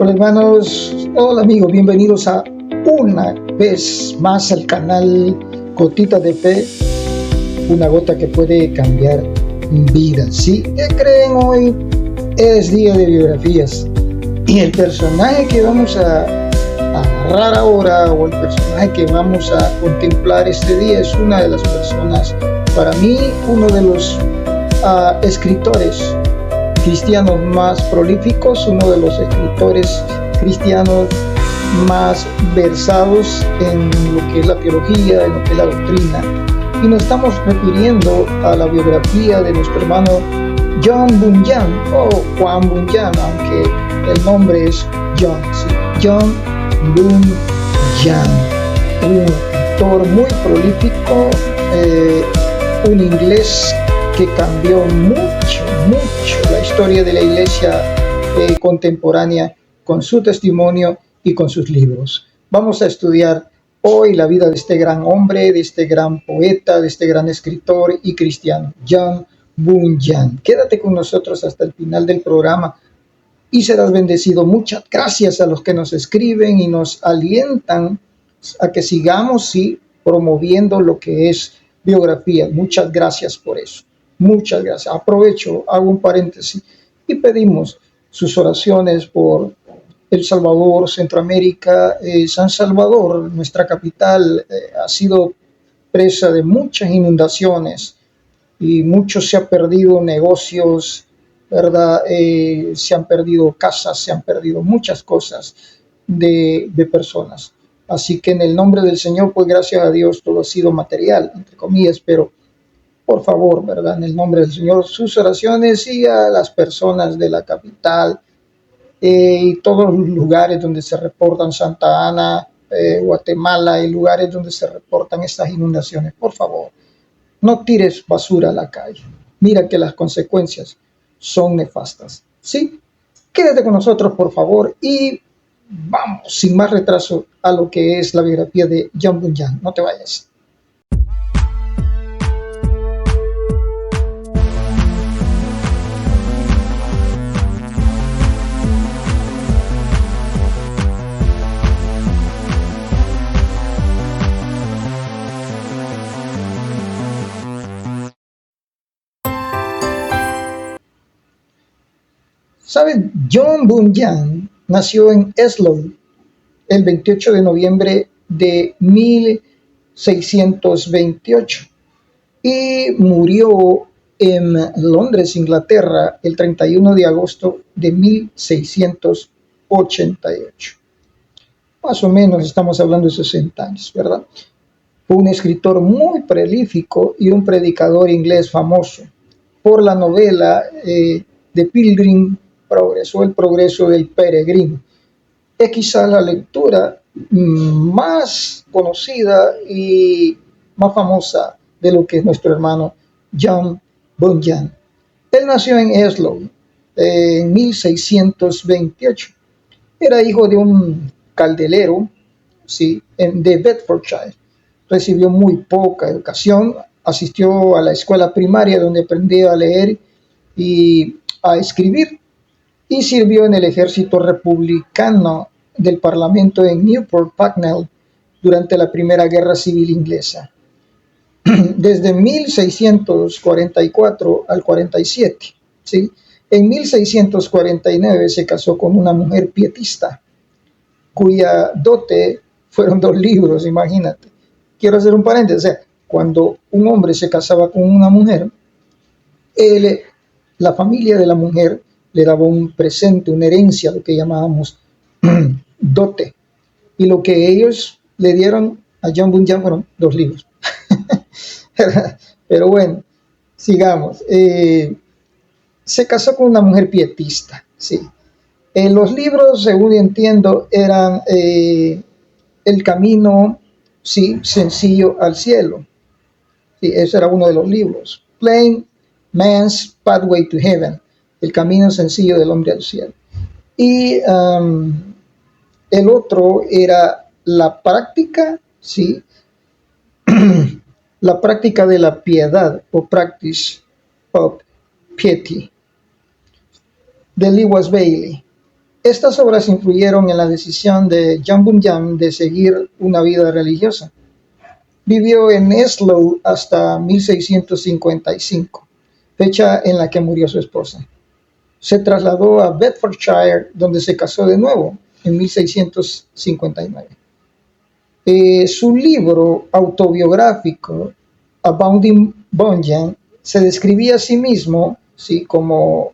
Hola hermanos, hola amigos, bienvenidos a una vez más al canal Gotita de Fe, una gota que puede cambiar vidas. ¿Sí? ¿Qué creen? Hoy es día de biografías y el personaje que vamos a agarrar ahora, o el personaje que vamos a contemplar este día, es una de las personas, para mí, uno de los escritores cristianos más prolíficos, uno de los escritores cristianos más versados en lo que es la teología, en lo que es la doctrina. Y nos estamos refiriendo a la biografía de nuestro hermano John Bunyan, o Juan Bunyan, aunque el nombre es John. ¿Sí? John Bunyan, un escritor muy prolífico, un inglés que cambió mucho la historia de la iglesia contemporánea con su testimonio y con sus libros. Vamos a estudiar hoy la vida de este gran hombre, de este gran poeta, de este gran escritor y cristiano, John Bunyan. Quédate con nosotros hasta el final del programa y serás bendecido. Muchas gracias a los que nos escriben y nos alientan a que sigamos promoviendo lo que es biografía. Muchas gracias por eso. Muchas gracias. Aprovecho, hago un paréntesis y pedimos sus oraciones por El Salvador, Centroamérica. San Salvador, nuestra capital, ha sido presa de muchas inundaciones y mucho se ha perdido negocios, ¿verdad? Se han perdido casas, se han perdido muchas cosas de personas. Así que en el nombre del Señor, pues gracias a Dios, todo ha sido material, entre comillas, pero por favor, ¿verdad? En el nombre del Señor, sus oraciones y a las personas de la capital y todos los lugares donde se reportan, Santa Ana, Guatemala, y lugares donde se reportan estas inundaciones. Por favor, no tires basura a la calle. Mira que las consecuencias son nefastas. ¿Sí? Quédate con nosotros, por favor, y vamos, sin más retraso, a lo que es la biografía de John Bunyan. No te vayas. ¿Saben? John Bunyan nació en Eslow el 28 de noviembre de 1628 y murió en Londres, Inglaterra, el 31 de agosto de 1688. Más o menos estamos hablando de 60 años, ¿verdad? Fue un escritor muy prolífico y un predicador inglés famoso por la novela The Pilgrim Progress, o El progreso del peregrino. Es quizá la lectura más conocida y más famosa de lo que es nuestro hermano John Bunyan. Él nació en Eslow en 1628. Era hijo de un calderero, ¿sí?, de Bedfordshire. Recibió muy poca educación. Asistió a la escuela primaria donde aprendió a leer y a escribir, y sirvió en el ejército republicano del Parlamento en Newport Pagnell durante la Primera Guerra Civil Inglesa. Desde 1644 al 47, ¿sí? En 1649 se casó con una mujer pietista, cuya dote fueron 2 libros, imagínate. Quiero hacer un paréntesis, o sea, cuando un hombre se casaba con una mujer, la familia de la mujer le daba un presente, una herencia, lo que llamábamos dote. Y lo que ellos le dieron a John Bunyan fueron 2 libros. Pero bueno, sigamos. Se casó con una mujer pietista, sí. Los libros, según entiendo, eran El camino, sí, sencillo al cielo. Sí, ese era uno de los libros. Plain Man's Pathway to Heaven. El camino sencillo del hombre al cielo. Y el otro era la práctica, ¿sí? La práctica de la piedad, o Practice of Piety, de Lewis Bailey. Estas obras influyeron en la decisión de John Bunyan de seguir una vida religiosa. Vivió en Eslau hasta 1655, fecha en la que murió su esposa. Se trasladó a Bedfordshire, donde se casó de nuevo en 1659. Su libro autobiográfico, Abounding Bunyan, se describía a sí mismo, ¿sí?, como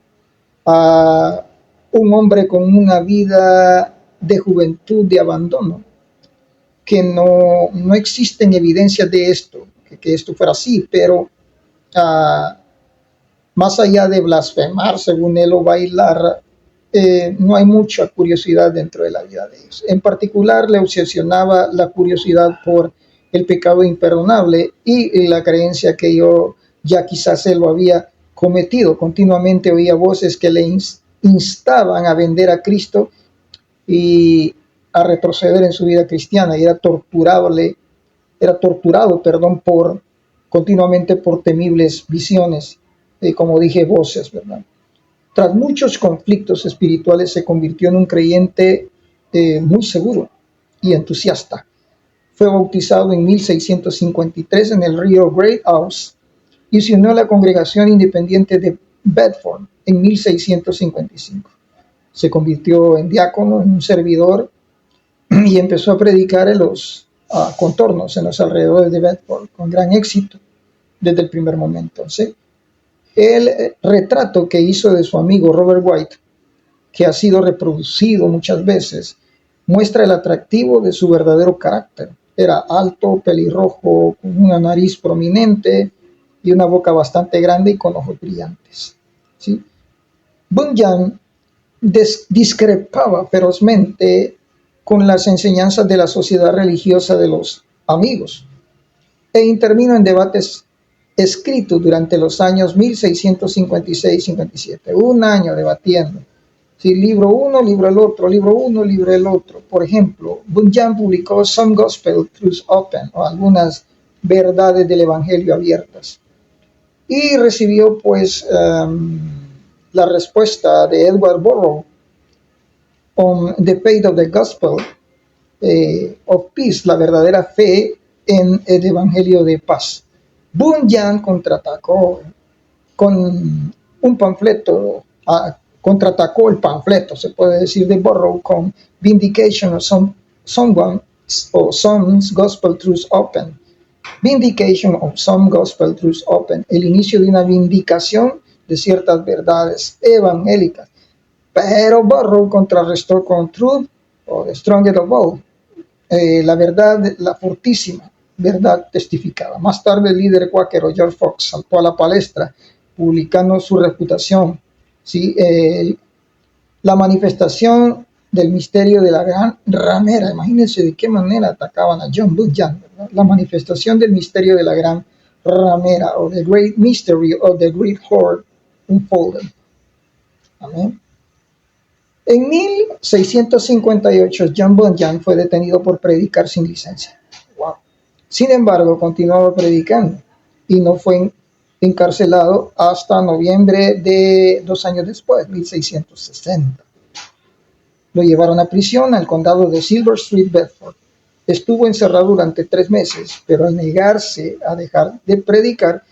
un hombre con una vida de juventud, de abandono, que no existen evidencias de esto, que esto fuera así, pero más allá de blasfemar, según él, o bailar, no hay mucha curiosidad dentro de la vida de ellos. En particular, le obsesionaba la curiosidad por el pecado imperdonable y la creencia que yo ya quizás él lo había cometido. Continuamente oía voces que le instaban a vender a Cristo y a retroceder en su vida cristiana, y era torturado, continuamente por temibles visiones, como dije, voces, ¿verdad? Tras muchos conflictos espirituales se convirtió en un creyente muy seguro y entusiasta. Fue bautizado en 1653 en el río Great Ouse y se unió a la congregación independiente de Bedford en 1655. Se convirtió en diácono, en un servidor, y empezó a predicar en los contornos, en los alrededores de Bedford, con gran éxito desde el primer momento, ¿sí? El retrato que hizo de su amigo Robert White, que ha sido reproducido muchas veces, muestra el atractivo de su verdadero carácter. Era alto, pelirrojo, con una nariz prominente y una boca bastante grande y con ojos brillantes, ¿sí? Bunyan discrepaba ferozmente con las enseñanzas de la sociedad religiosa de los amigos e intervino en debates escritos durante los años 1656-57, un año debatiendo. Sí, libro uno, libro el otro, libro uno, libro el otro. Por ejemplo, Bunyan publicó Some Gospel Truths Open, o algunas verdades del Evangelio abiertas, y recibió pues la respuesta de Edward Burrow on the Faith of the Gospel of Peace, la verdadera fe en el Evangelio de paz. Bunyan contraatacó con un panfleto, contraatacó el panfleto, se puede decir, de Burrow con Vindication of Some's Gospel Truths Open. Vindication of Some Gospel Truths Open, el inicio de una vindicación de ciertas verdades evangélicas. Pero Burrow contrarrestó con Truth, o The Strongest of All, la verdad, la fortísima verdad testificada. Más tarde el líder cuáquero George Fox saltó a la palestra, publicando su reputación, ¿sí? La manifestación del misterio de la gran ramera. Imagínense de qué manera atacaban a John Bunyan, ¿verdad? La manifestación del misterio de la gran ramera, o The Great Mystery of the Great Horde Unfolded. Amén. En 1658, John Bunyan fue detenido por predicar sin licencia. Wow. Sin embargo, continuaba predicando y no fue encarcelado hasta noviembre de 2 años después, 1660. Lo llevaron a prisión al condado de Silver Street, Bedford. Estuvo encerrado durante 3 meses, pero al negarse a dejar de predicar,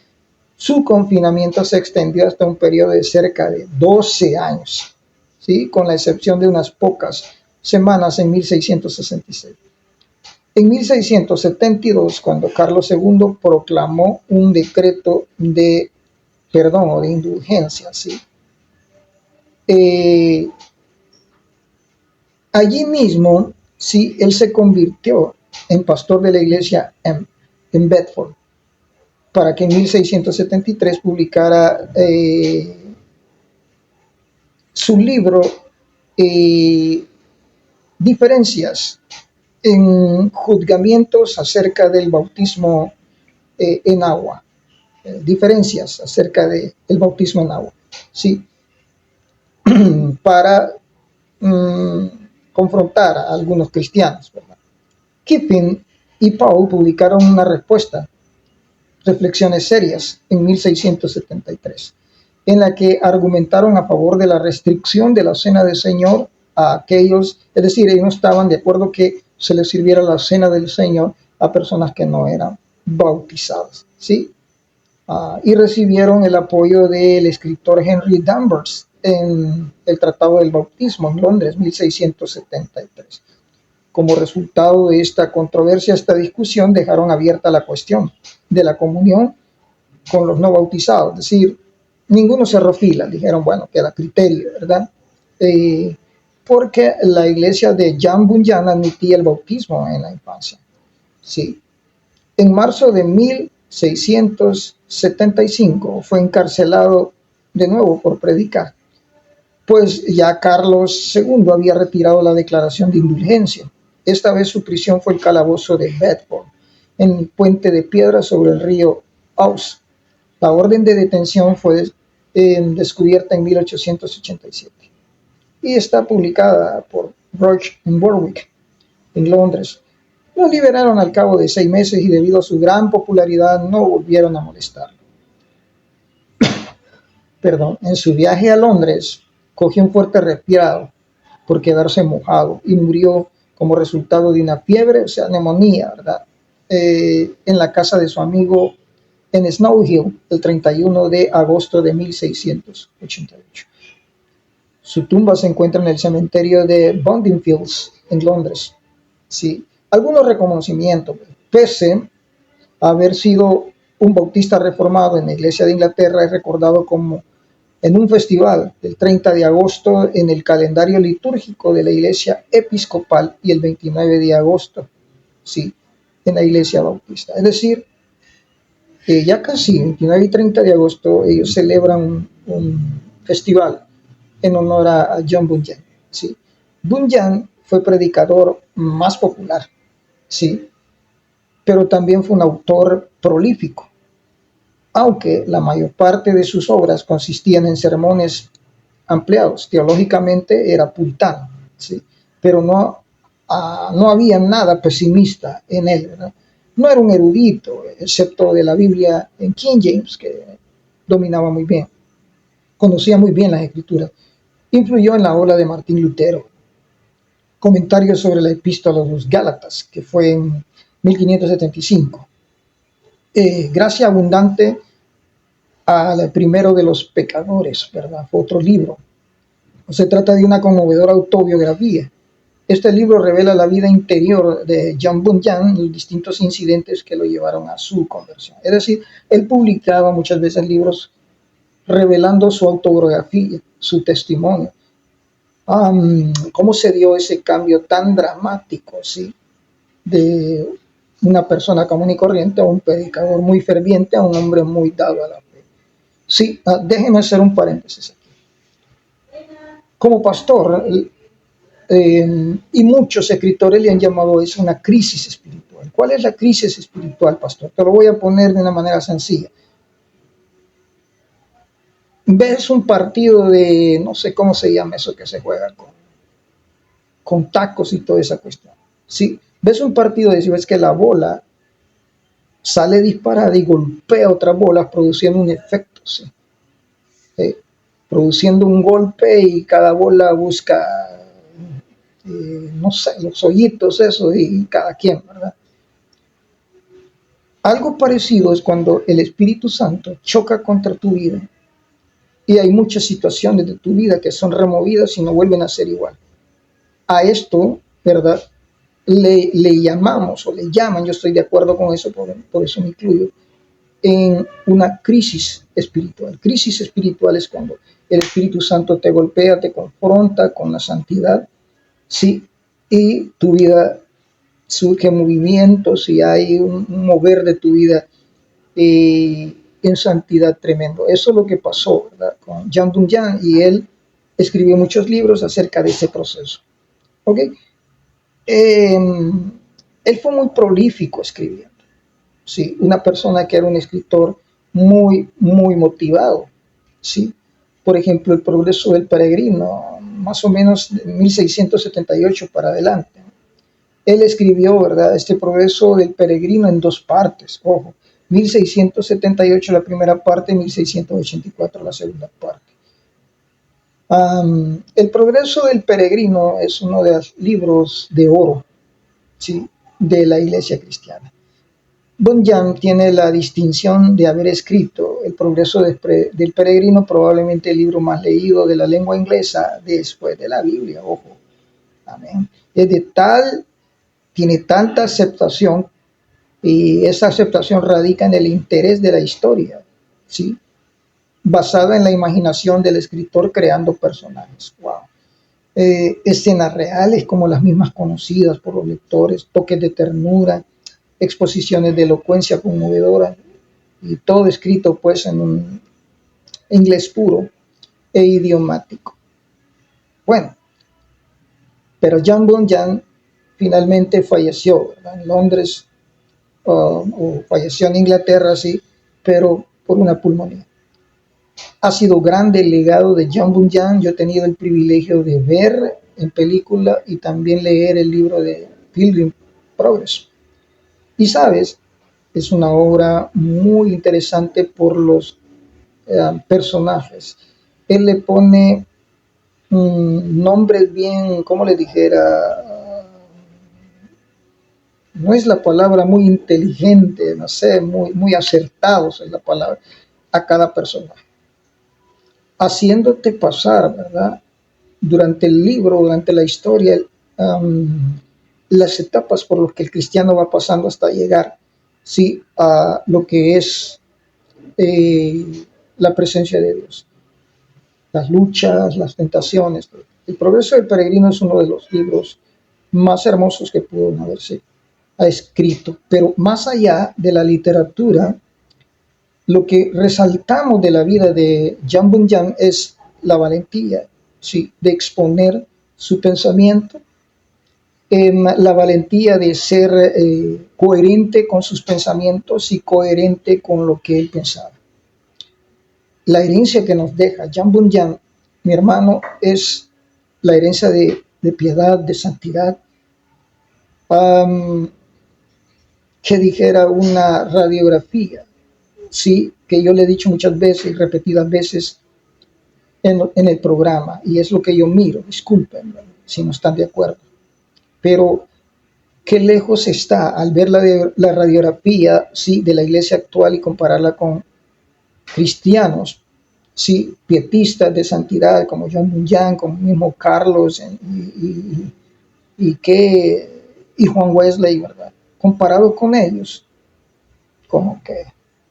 su confinamiento se extendió hasta un periodo de cerca de 12 años, ¿sí? Con la excepción de unas pocas semanas en 1666. En 1672, cuando Carlos II proclamó un decreto de perdón o de indulgencia, ¿sí? Allí mismo, sí, él se convirtió en pastor de la iglesia en Bedford, para que en 1673 publicara su libro Diferencias en juzgamientos acerca del bautismo en agua. Diferencias acerca del bautismo en agua, ¿sí? Para confrontar a algunos cristianos, ¿verdad? Kiffin y Paul publicaron una respuesta, Reflexiones serias, en 1673, en la que argumentaron a favor de la restricción de la cena del Señor a aquellos, es decir, ellos no estaban de acuerdo que se les sirviera la cena del Señor a personas que no eran bautizadas, ¿sí? Y recibieron el apoyo del escritor Henry Danvers en el Tratado del Bautismo en Londres, 1673. Como resultado de esta controversia, esta discusión, dejaron abierta la cuestión de la comunión con los no bautizados, es decir, ninguno cerró fila, dijeron, bueno, queda criterio, ¿verdad? Porque la iglesia de Jan Bunyan admitía el bautismo en la infancia. Sí. En marzo de 1675 fue encarcelado de nuevo por predicar, pues ya Carlos II había retirado la declaración de indulgencia. Esta vez su prisión fue el calabozo de Bedford, en el puente de piedra sobre el río Ouse. La orden de detención fue descubierta en 1887 y está publicada por Roche en Warwick, en Londres. Lo liberaron al cabo de 6 meses y debido a su gran popularidad no volvieron a molestarlo. Perdón, en su viaje a Londres cogió un fuerte resfriado por quedarse mojado y murió como resultado de una fiebre, o sea, neumonía, ¿verdad? En la casa de su amigo en Snow Hill el 31 de agosto de 1688. Su tumba se encuentra en el cementerio de Bonding Fields, en Londres. Sí. Algunos reconocimientos, pese a haber sido un bautista reformado en la Iglesia de Inglaterra, es recordado como en un festival del 30 de agosto en el calendario litúrgico de la Iglesia Episcopal y el 29 de agosto, sí, en la Iglesia Bautista. Es decir, ya casi 29 y 30 de agosto ellos celebran un festival en honor a John Bunyan. ¿Sí? Bunyan fue predicador más popular, ¿sí? Pero también fue un autor prolífico, aunque la mayor parte de sus obras consistían en sermones ampliados. Teológicamente era puritano, ¿sí? Pero no había nada pesimista en él, ¿verdad? No era un erudito, excepto de la Biblia en King James, que dominaba muy bien, conocía muy bien las escrituras. Influyó en la obra de Martín Lutero. Comentarios sobre la epístola de los Gálatas, que fue en 1575. Gracia abundante al primero de los pecadores, ¿verdad? Fue otro libro. Se trata de una conmovedora autobiografía. Este libro revela la vida interior de John Bunyan y los distintos incidentes que lo llevaron a su conversión. Es decir, él publicaba muchas veces libros revelando su autobiografía, su testimonio. ¿Cómo se dio ese cambio tan dramático, ¿sí? De una persona común y corriente a un predicador muy ferviente, a un hombre muy dado a la fe? Sí, déjenme hacer un paréntesis aquí. Como pastor, y muchos escritores le han llamado eso una crisis espiritual. ¿Cuál es la crisis espiritual, pastor? Te lo voy a poner de una manera sencilla. Ves un partido de, no sé cómo se llama eso que se juega con tacos y toda esa cuestión. ¿Sí? Ves un partido de si ves que la bola sale disparada y golpea otras bolas produciendo un efecto, ¿sí? Produciendo un golpe y cada bola busca, no sé, los hoyitos esos y cada quien, ¿verdad? Algo parecido es cuando el Espíritu Santo choca contra tu vida y hay muchas situaciones de tu vida que son removidas y no vuelven a ser igual. A esto, ¿verdad? Le llamamos o le llaman, yo estoy de acuerdo con eso, por eso me incluyo, en una crisis espiritual. Crisis espiritual es cuando el Espíritu Santo te golpea, te confronta con la santidad, ¿sí? Y tu vida surge movimientos y hay un mover de tu vida en santidad tremendo. Eso es lo que pasó, ¿verdad? Con Jan Bunyan, y él escribió muchos libros acerca de ese proceso. ¿Ok? Él fue muy prolífico escribiendo. Sí, una persona que era un escritor muy, muy motivado. ¿Sí? Por ejemplo, El progreso del peregrino, más o menos de 1678 para adelante. Él escribió, ¿verdad?, este progreso del peregrino en 2 partes. Ojo, 1678 la primera parte, 1684 la segunda parte. El progreso del peregrino es uno de los libros de oro, ¿sí?, de la iglesia cristiana. Bunyan tiene la distinción de haber escrito El progreso del peregrino, probablemente el libro más leído de la lengua inglesa después de la Biblia, ojo. Amén. Tiene tanta aceptación, y esa aceptación radica en el interés de la historia, ¿sí?, basada en la imaginación del escritor creando personajes. Wow. Escenas reales como las mismas conocidas por los lectores, toques de ternura, exposiciones de elocuencia conmovedora, y todo escrito pues en un inglés puro e idiomático. Bueno, pero John Bunyan finalmente falleció, ¿verdad?, en Londres, o falleció en Inglaterra, sí, pero por una pulmonía. Ha sido grande el legado de John Bunyan. Yo he tenido el privilegio de ver en película y también leer el libro de Pilgrim Progress. Y sabes, es una obra muy interesante por los personajes. Él le pone nombres bien, como le dijera, no es la palabra muy inteligente, no sé, muy acertados es la palabra, a cada personaje, haciéndote pasar, ¿verdad?, durante el libro, durante la historia, las etapas por las que el cristiano va pasando hasta llegar, sí, a lo que es la presencia de Dios, las luchas, las tentaciones. El progreso del peregrino es uno de los libros más hermosos que pudo haberse escrito, pero más allá de la literatura, lo que resaltamos de la vida de John Bunyan es la valentía, sí, de exponer su pensamiento, la valentía de ser coherente con sus pensamientos y coherente con lo que él pensaba. La herencia que nos deja John Bunyan, mi hermano, es la herencia de piedad, de santidad, que dijera una radiografía, sí, que yo le he dicho muchas veces y repetidas veces en el programa, y es lo que yo miro, disculpen si no están de acuerdo, pero qué lejos está al ver la radiografía, sí, de la iglesia actual y compararla con cristianos, sí, pietistas de santidad como John Bunyan, como mismo Carlos y Juan Wesley, ¿verdad? Comparado con ellos, como que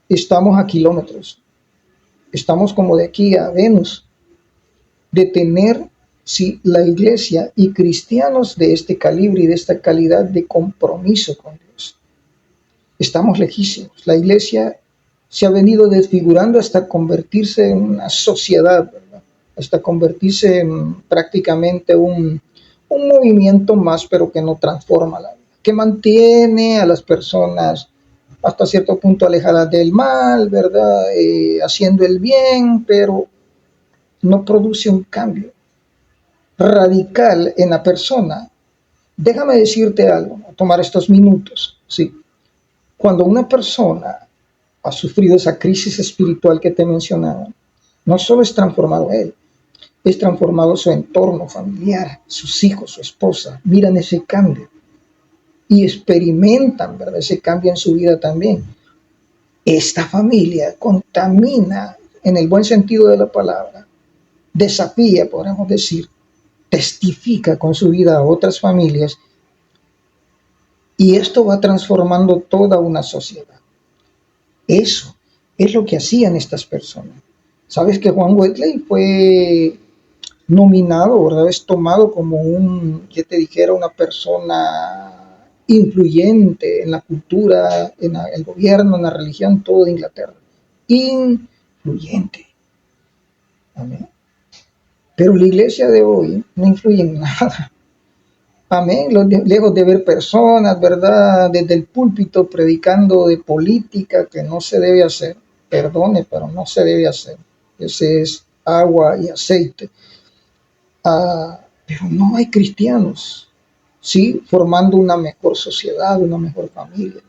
estamos a kilómetros, estamos como de aquí a Venus, de tener, sí, la iglesia y cristianos de este calibre y de esta calidad de compromiso con Dios. Estamos lejísimos. La iglesia se ha venido desfigurando hasta convertirse en una sociedad, ¿verdad?, hasta convertirse en prácticamente un movimiento más, pero que no transforma la vida, que mantiene a las personas hasta cierto punto alejadas del mal, ¿verdad?, haciendo el bien, pero no produce un cambio radical en la persona. Déjame decirte algo, a tomar estos minutos, ¿sí? Cuando una persona ha sufrido esa crisis espiritual que te mencionaba, no solo es transformado él, es transformado su entorno familiar, sus hijos, su esposa. Miran ese cambio y experimentan, ¿verdad?, ese cambio en su vida también. Esta familia contamina, en el buen sentido de la palabra, desafía, podríamos decir, testifica con su vida a otras familias, y esto va transformando toda una sociedad. Eso es lo que hacían estas personas. Sabes que Juan Wesley fue nominado, ¿verdad?, es tomado como que te dijera, una persona influyente en la cultura, en el gobierno, en la religión, todo de Inglaterra. Influyente. Amén. Pero la iglesia de hoy no influye en nada. Amén. Lejos de ver personas, ¿verdad?, desde el púlpito predicando de política que no se debe hacer. Perdone, pero no se debe hacer. Ese es agua y aceite. Pero no hay cristianos, ¿sí?, formando una mejor sociedad, una mejor familia.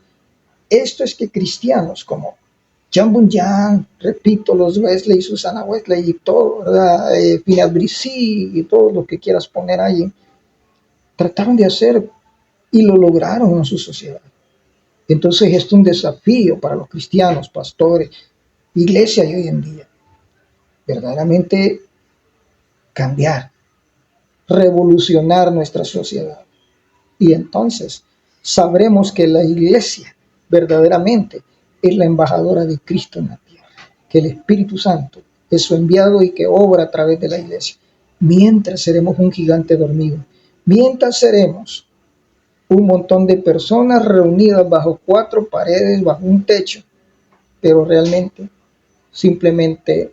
Esto es que cristianos como John Bunyan, repito, los Wesley, Susana Wesley y todo, ¿verdad? Phineas Brissi y todo lo que quieras poner ahí, trataron de hacer y lo lograron en su sociedad. Entonces esto es un desafío para los cristianos, pastores, iglesia y hoy en día. Verdaderamente cambiar, revolucionar nuestra sociedad. Y entonces sabremos que la iglesia verdaderamente es la embajadora de Cristo en la tierra, que el Espíritu Santo es su enviado y que obra a través de la iglesia. Mientras seremos un gigante dormido, mientras seremos un montón de personas reunidas bajo 4 paredes, bajo un techo, pero realmente simplemente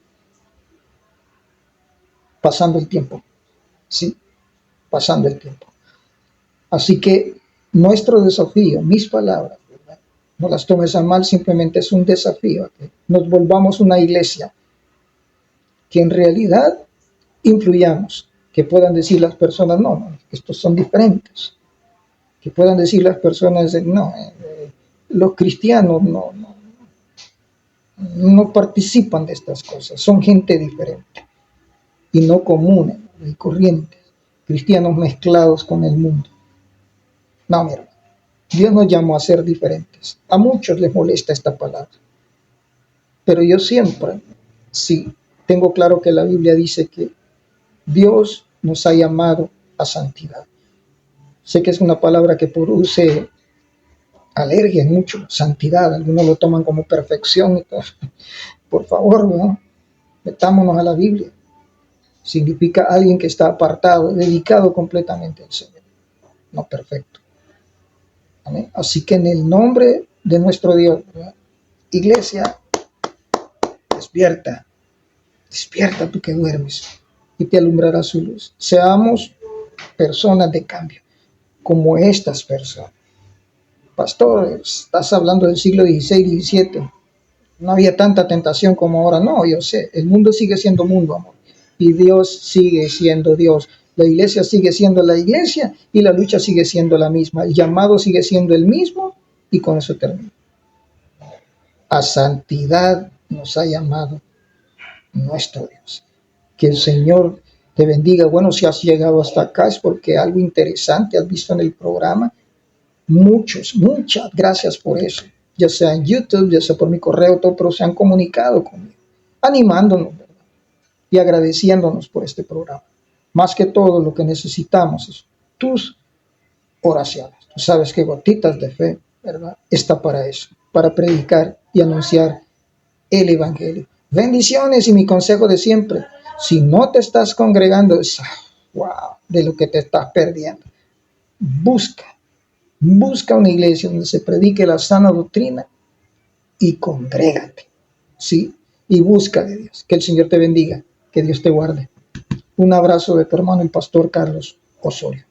pasando el tiempo, sí, pasando el tiempo. Así que nuestro desafío, mis palabras, ¿verdad? No las tomes a mal, simplemente es un desafío, que nos volvamos una iglesia que en realidad influyamos, que puedan decir las personas, no, estos son diferentes, que puedan decir las personas, no, los cristianos no participan de estas cosas, son gente diferente y no comunes y corrientes, cristianos mezclados con el mundo. No, mi hermano, Dios nos llamó a ser diferentes. A muchos les molesta esta palabra, pero yo siempre, sí, tengo claro que la Biblia dice que Dios nos ha llamado a santidad. Sé que es una palabra que produce alergia en mucho, santidad, algunos lo toman como perfección y todo. Por favor, ¿no? Metámonos a la Biblia. Significa alguien que está apartado, dedicado completamente al Señor, no perfecto. ¿Amén? Así que en el nombre de nuestro Dios, ¿verdad? Iglesia, despierta, despierta tú que duermes y te alumbrará su luz. Seamos personas de cambio, como estas personas. Pastor, estás hablando del siglo XVI y XVII. No había tanta tentación como ahora. No, yo sé, el mundo sigue siendo mundo, amor. Y Dios sigue siendo Dios. La iglesia sigue siendo la iglesia y la lucha sigue siendo la misma. El llamado sigue siendo el mismo y con eso termino. A santidad nos ha llamado nuestro Dios. Que el Señor te bendiga. Bueno, si has llegado hasta acá es porque algo interesante has visto en el programa. Muchas gracias por eso. Ya sea en YouTube, ya sea por mi correo, todo, pero se han comunicado conmigo, animándonos, ¿verdad? Y agradeciéndonos por este programa. Más que todo, lo que necesitamos es tus oraciones. Tú sabes que Gotitas de Fe, ¿verdad? Está para eso, para predicar y anunciar el Evangelio. Bendiciones y mi consejo de siempre. Si no te estás congregando, wow, de lo que te estás perdiendo. Busca una iglesia donde se predique la sana doctrina y congrégate, ¿sí? Y busca de Dios. Que el Señor te bendiga, que Dios te guarde. Un abrazo de tu hermano el pastor Carlos Osorio.